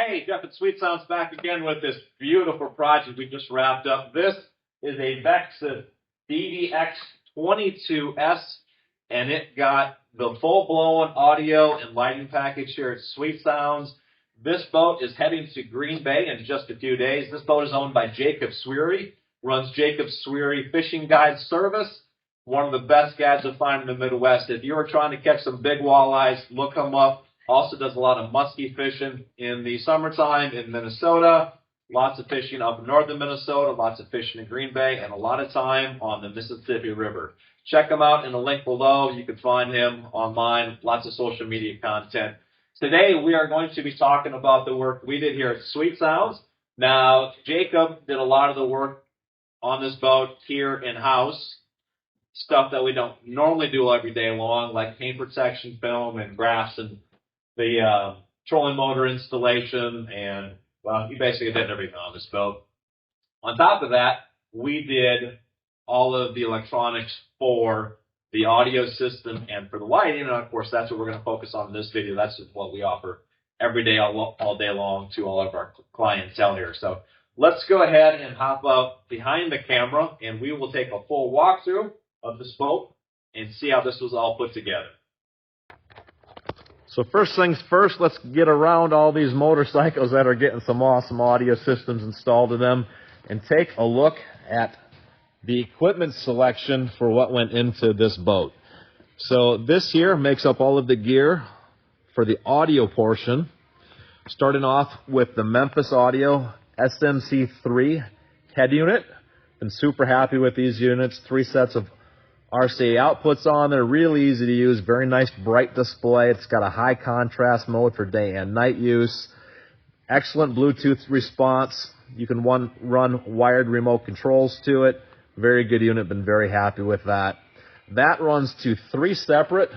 Hey, Jeff at Sweet Sounds back again with this beautiful project we just wrapped up. This is a Vexus DDX22S, and it got the full-blown audio and lighting package here at Sweet Sounds. This boat is heading to Green Bay in just a few days. This boat is owned by Sweere, runs Sweere Fishing Guide Service, one of the best guides you'll find in the Midwest. If you are trying to catch some big walleyes, look him up. Also does a lot of muskie fishing in the summertime in Minnesota. Lots of fishing up in northern Minnesota, lots of fishing in Green Bay, and a lot of time on the Mississippi River. Check him out in the link below. You can find him online, lots of social media content. Today, we are going to be talking about the work we did here at Sweet Sounds. Now, Jacob did a lot of the work on this boat here in-house, stuff that we don't normally do every day long, like paint protection film and graphs and the trolling motor installation, and, well, he basically did everything on this boat. On top of that, we did all of the electronics for the audio system and for the lighting, and of course, that's what we're going to focus on in this video. That's what we offer every day, all day long to all of our clientele here. So let's go ahead and hop up behind the camera, and we will take a full walkthrough of this boat and see how this was all put together. So first things first, let's get around all these motorcycles that are getting some awesome audio systems installed in them and take a look at the equipment selection for what went into this boat. So this here makes up all of the gear for the audio portion, starting off with the Memphis SMC3 head unit. Been super happy with these units. 3 sets of RCA outputs on there, really easy to use, very nice bright display. It's got a high contrast mode for day and night use. Excellent Bluetooth response. You can run wired remote controls to it. Very good unit, been very happy with that. That runs to 3 separate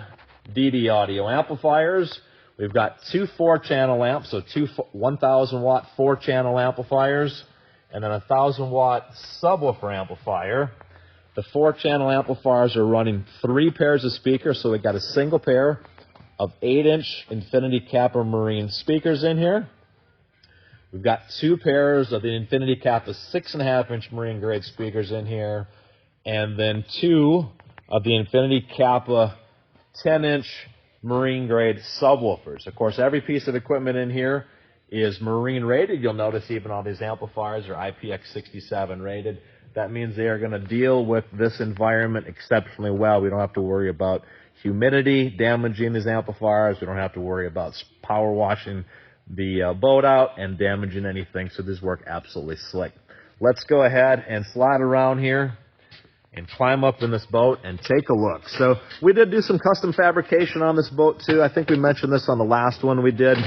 DD audio amplifiers. We've got 2 4-channel amps, so 2 1,000-watt 4-channel amplifiers, and then a 1,000-watt subwoofer amplifier. The 4-channel amplifiers are running 3 pairs of speakers, so we got a single pair of 8-inch Infinity Kappa Marine speakers in here. We've got 2 pairs of the Infinity Kappa 6.5-inch Marine grade speakers in here, and then 2 of the Infinity Kappa 10-inch Marine grade subwoofers. Of course, every piece of equipment in here is Marine rated. You'll notice even all these amplifiers are IPX67 rated. That means they are going to deal with this environment exceptionally well. We don't have to worry about humidity damaging these amplifiers. We don't have to worry about power washing the boat out and damaging anything. So these work absolutely slick. Let's go ahead and slide around here and climb up in this boat and take a look. So we did do some custom fabrication on this boat too. I think we mentioned this on the last one we did.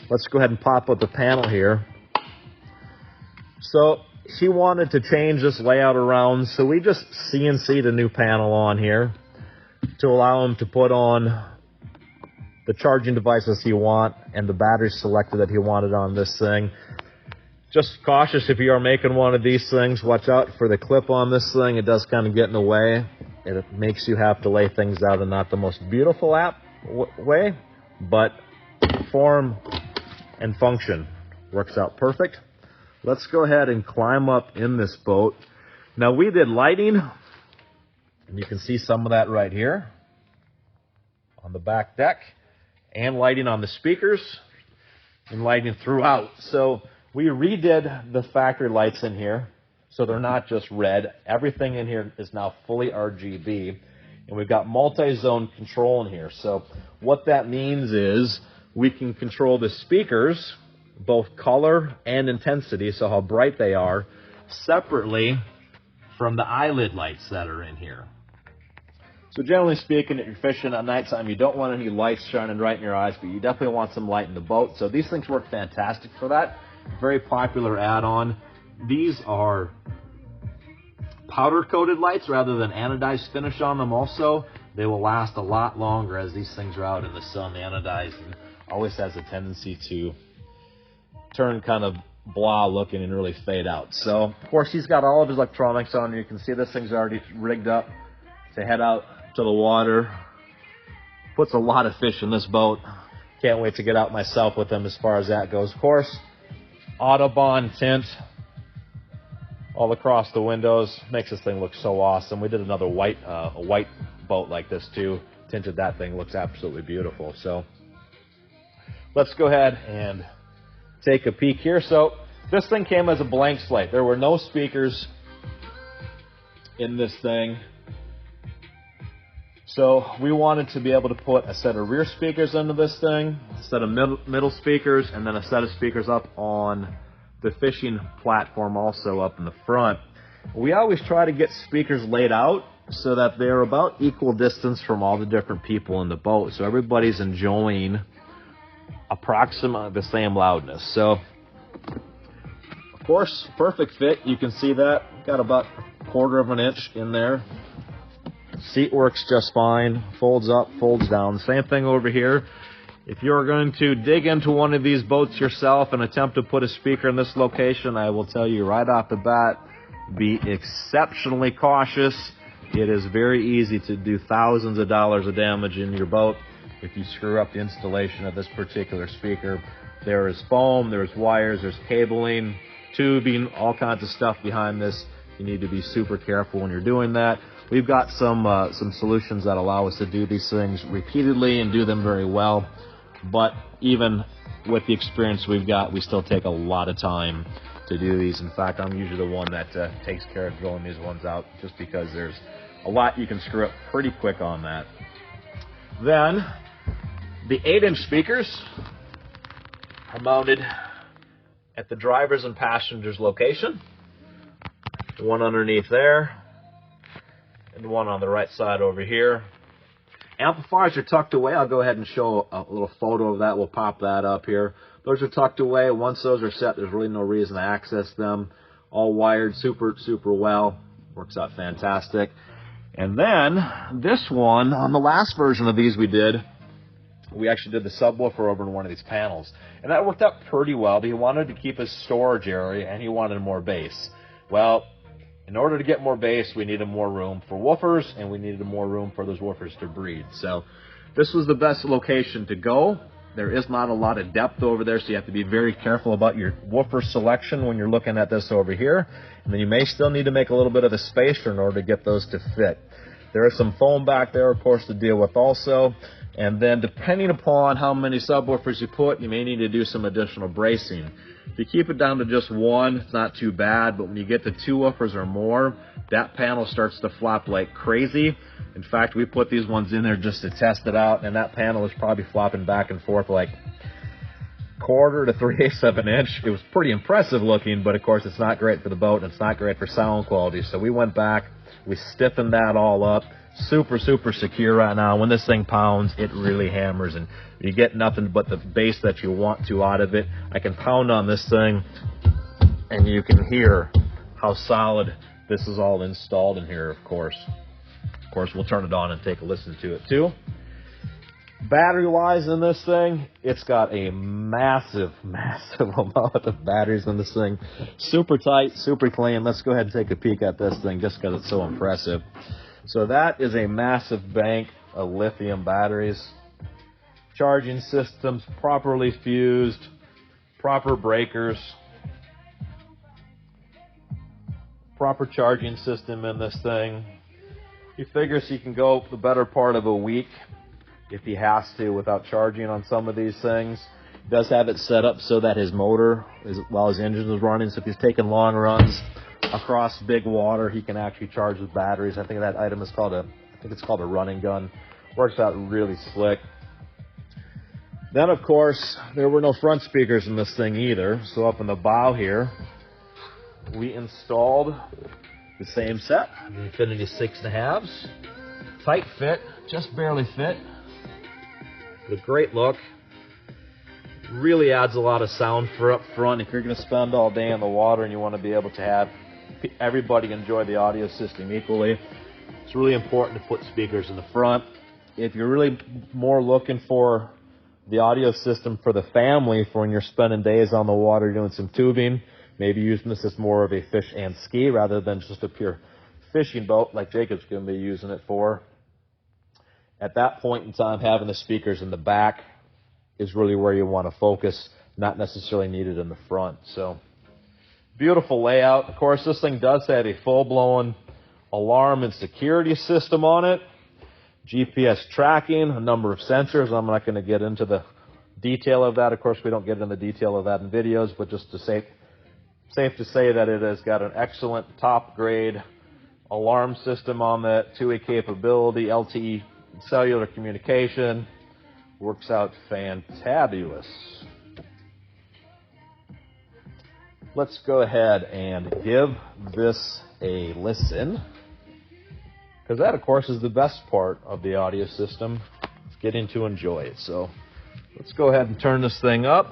Let's go ahead and pop up the panel here. So he wanted to change this layout around, so we just CNC'd a new panel on here to allow him to put on the charging devices he wants and the battery selector that he wanted on this thing. Just cautious if you are making one of these things, watch out for the clip on this thing. It does kind of get in the way. It makes you have to lay things out in not the most beautiful way, but form and function works out perfect. Let's go ahead and climb up in this boat. Now, we did lighting, and you can see some of that right here on the back deck, and lighting on the speakers, and lighting throughout. So we redid the factory lights in here, so they're not just red. Everything in here is now fully RGB, and we've got multi-zone control in here. So what that means is we can control the speakers, both color and intensity, so how bright they are, separately from the eyelid lights that are in here. So generally speaking, if you're fishing at nighttime, you don't want any lights shining right in your eyes, but you definitely want some light in the boat. So these things work fantastic for that. Very popular add-on. These are powder-coated lights rather than anodized finish on them also. They will last a lot longer as these things are out in the sun. The anodized always has a tendency to turn kind of blah looking and really fade out. So, of course, he's got all of his electronics on. You can see this thing's already rigged up to head out to the water. Puts a lot of fish in this boat. Can't wait to get out myself with him as far as that goes. Of course, Autobahn tint all across the windows. Makes this thing look so awesome. We did another white boat like this too. Tinted that thing, looks absolutely beautiful. So let's go ahead and take a peek here. So this thing came as a blank slate. There were no speakers in this thing. So we wanted to be able to put a set of rear speakers into this thing, a set of middle speakers, and then a set of speakers up on the fishing platform also up in the front. We always try to get speakers laid out so that they're about equal distance from all the different people in the boat, so everybody's enjoying approximately the same loudness. So, of course, perfect fit. You can see that. Got about 1/4 of an inch in there. Seat works just fine. Folds up, folds down. Same thing over here. If you're going to dig into one of these boats yourself and attempt to put a speaker in this location, I will tell you right off the bat, be exceptionally cautious. It is very easy to do thousands of dollars of damage in your boat if you screw up the installation of this particular speaker. There is foam, there's wires, there's cabling, tubing, all kinds of stuff behind this. You need to be super careful when you're doing that. We've got some solutions that allow us to do these things repeatedly and do them very well. But even with the experience we've got, we still take a lot of time to do these. In fact, I'm usually the one that takes care of throwing these ones out, just because there's a lot you can screw up pretty quick on that. Then the 8-inch speakers are mounted at the driver's and passenger's location. One underneath there and one on the right side over here. Amplifiers are tucked away. I'll go ahead and show a little photo of that. We'll pop that up here. Those are tucked away. Once those are set, there's really no reason to access them. All wired super well. Works out fantastic. And then this one, on the last version of these we actually did the subwoofer over in one of these panels. And that worked out pretty well, but he wanted to keep his storage area and he wanted more bass. Well, in order to get more bass, we needed more room for woofers, and we needed more room for those woofers to breathe. So this was the best location to go. There is not a lot of depth over there, so you have to be very careful about your woofer selection when you're looking at this over here. And then you may still need to make a little bit of a spacer in order to get those to fit. There is some foam back there, of course, to deal with also. And then depending upon how many subwoofers you put, you may need to do some additional bracing. If you keep it down to just one, it's not too bad, but when you get to 2 woofers or more, that panel starts to flop like crazy. In fact, we put these ones in there just to test it out, and that panel was probably flopping back and forth like 1/4 to 3/8 of an inch. It was pretty impressive looking, but of course it's not great for the boat, and it's not great for sound quality. So we went back, we stiffened that all up. Super secure right now. When this thing pounds, it really hammers, and you get nothing but the bass that you want to out of it. I can pound on this thing, and you can hear how solid this is all installed in here, of course. Of course, we'll turn it on and take a listen to it, too. Battery-wise in this thing, it's got a massive amount of batteries in this thing. Super tight, super clean. Let's go ahead and take a peek at this thing just because it's so impressive. So that is a massive bank of lithium batteries. Charging systems properly fused, proper breakers, proper charging system in this thing. He figures he can go the better part of a week if he has to without charging on some of these things. He does have it set up so that his motor, while his engine is running, so if he's taking long runs across big water, he can actually charge his batteries. I think that item is called a running gun. Works out really slick. Then, of course, there were no front speakers in this thing either. So up in the bow here, we installed the same set, the Infinity 6.5s. Tight fit, just barely fit. With a great look. Really adds a lot of sound for up front. If you're going to spend all day in the water and you want to be able to have everybody enjoy the audio system equally, it's really important to put speakers in the front. If you're really more looking for the audio system for the family for when you're spending days on the water doing some tubing, maybe using this as more of a fish and ski rather than just a pure fishing boat like Jacob's going to be using it for. At that point in time, having the speakers in the back is really where you want to focus. not necessarily needed in the front. So beautiful layout. Of course, this thing does have a full-blown alarm and security system on it. GPS tracking, a number of sensors. I'm not going to get into the detail of that. Of course, we don't get into the detail of that in videos, but just to safe to say that it has got an excellent top-grade alarm system on that, two-way capability, LTE cellular communication. Works out fantabulous. Let's go ahead and give this a listen, because that, of course, is the best part of the audio system, getting to enjoy it. So let's go ahead and turn this thing up.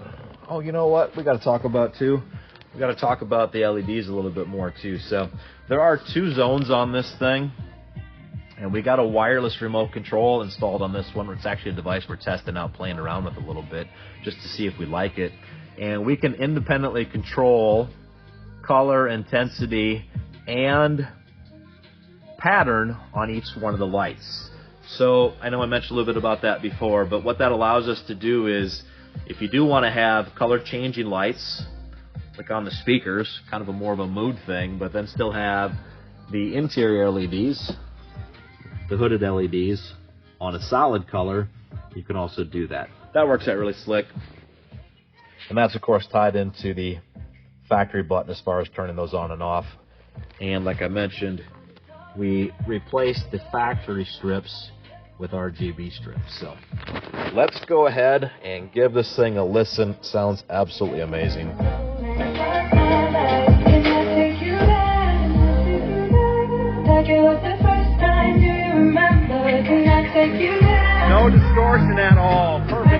Oh, you know what we got to talk about too? We got to talk about the LEDs a little bit more too. So there are 2 zones on this thing, and we got a wireless remote control installed on this one. It's actually a device we're testing out, playing around with a little bit, just to see if we like it. And we can independently control color, intensity, and pattern on each one of the lights. So I know I mentioned a little bit about that before, but what that allows us to do is, if you do want to have color changing lights, like on the speakers, kind of a more of a mood thing, but then still have the interior LEDs, the hooded LEDs on a solid color, you can also do that. That works out really slick. And that's, of course, tied into the factory button as far as turning those on and off. And like I mentioned, we replaced the factory strips with RGB strips. So let's go ahead and give this thing a listen. Sounds absolutely amazing. No distortion at all. Perfect.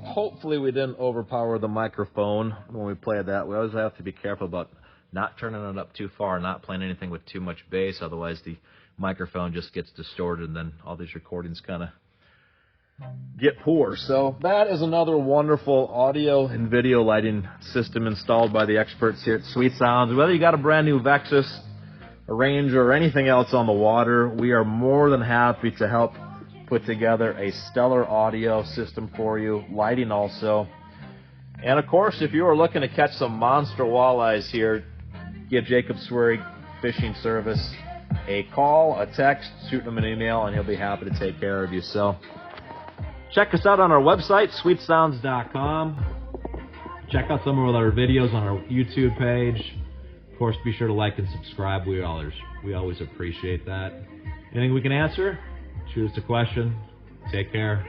Hopefully we didn't overpower the microphone when we play that. We always have to be careful about not turning it up too far, not playing anything with too much bass, otherwise the microphone just gets distorted and then all these recordings kind of get poor. So that is another wonderful audio and video lighting system installed by the experts here at Sweet Sounds. Whether you got a brand new Vexus, a Ranger, or anything else on the water, we are more than happy to help put together a stellar audio system for you, lighting also. And of course, if you are looking to catch some monster walleyes here, give Jacob Sweere Fishing Service a call, a text, shoot him an email, and he'll be happy to take care of you. So check us out on our website, sweetsounds.com. Check out some of our videos on our YouTube page. Of course, be sure to like and subscribe. We always appreciate that. Anything we can answer? Shoot us a question. Take care.